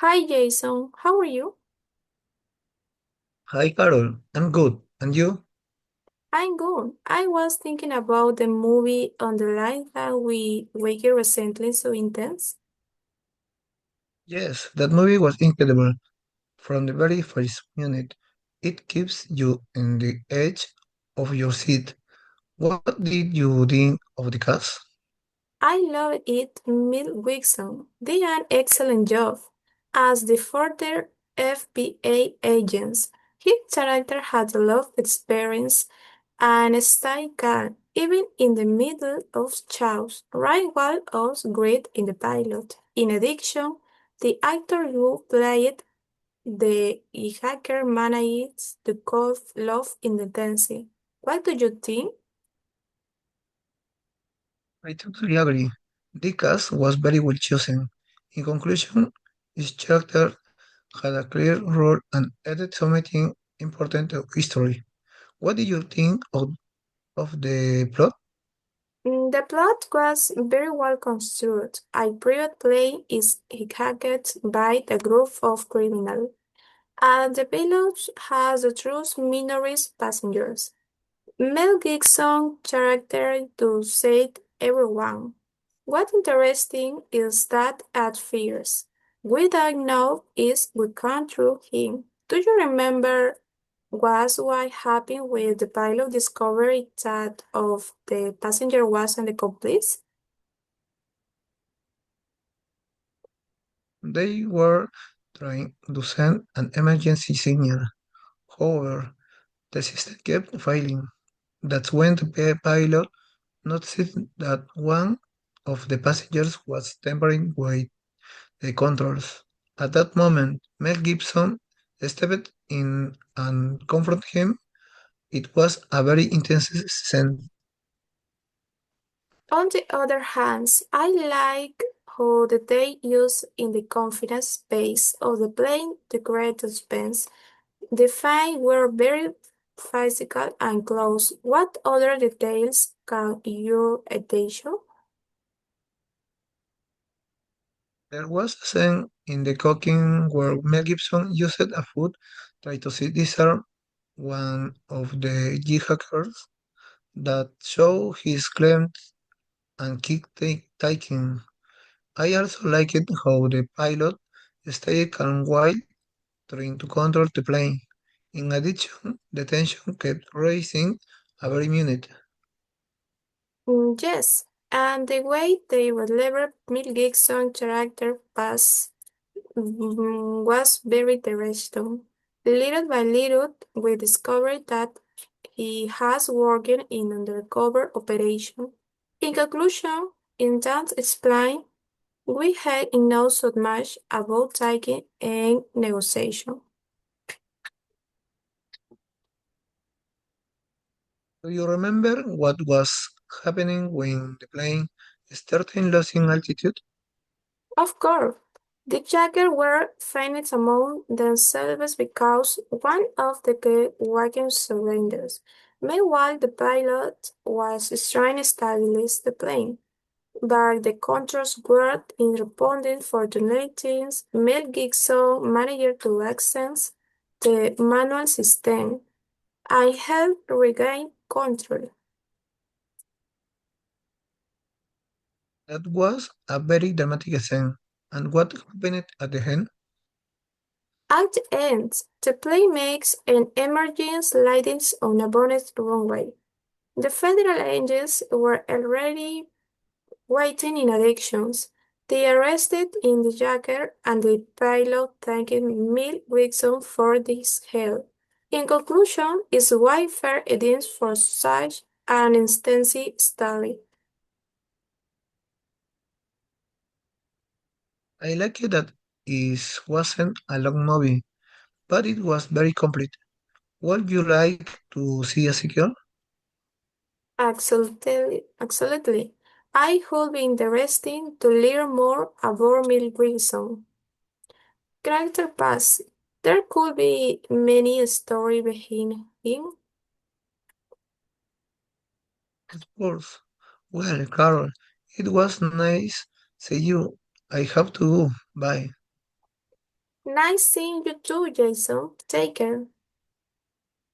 Hi Jason, how are you? Hi Carol, I'm good. And you? I'm good. I was thinking about the movie on the line that we watched recently, so intense. Yes, that movie was incredible. From the very first minute, it keeps you in the edge of your seat. What did you think of the cast? I love it, Mel Gibson. They did an excellent job as the further FBA agents. His character had a lot of experience and stay calm, even in the middle of chaos. Ryan was great in the pilot. In addition, the actor who played the hacker manages to cause love in the dancing. What do you think? I totally agree. The cast was very well chosen. In conclusion, each character had a clear role and added something important to history. What did you think of the plot? The plot was very well constructed. A private plane is hacked by a group of criminals, and the pilot has to trust minority passengers. Mel Gibson's character to save everyone. What interesting is that at first we don't know is we can through him. Do you remember what happened when the pilot discovered that of the passenger wasn't the accomplice? They were trying to send an emergency signal. However, the system kept failing. That's when the pilot noticed that one of the passengers was tampering with the controls. At that moment, Mel Gibson stepped in and confronted him. It was a very intense scene. On the other hand, I like how the they use in the confidence space of the plane to create suspense. The fights were very physical and close. What other details can your attention? There was a scene in the cooking where Mel Gibson used a food try to disarm one of the hackers that show his claims and kick taking. I also liked how the pilot stayed calm while trying to control the plane. In addition, the tension kept rising every minute. Yes, and the way they delivered Mel Gibson's character was very interesting. Little by little, we discovered that he has worked in undercover operation. In conclusion, in that explain, we had know so much about taking and negotiation. Do you remember what was happening when the plane started losing altitude? Of course, the Jaggers were fighting among themselves because one of the wagons surrendered. Meanwhile, the pilot was trying to stabilize the plane, but the controls were in responding for the Fortunately, Mel Gibson managed to access the manual system. I helped regain control. That was a very dramatic scene. And what happened at the end? At the end, the plane makes an emergency landing on a bonus runway. The federal agents were already waiting in directions. They arrested in the Jacker and the pilot thanked Mel Gibson for this help. In conclusion, it's why fair evidence for such an extensive study. I liked that it wasn't a long movie, but it was very complete. Would you like to see a sequel? Absolutely, absolutely. I would be interested to learn more about Mel Gibson. Character pass. There could be many stories behind him. Of course. Well, Carol, it was nice. See you. I have to go. Bye. Nice seeing you too, Jason. Take care.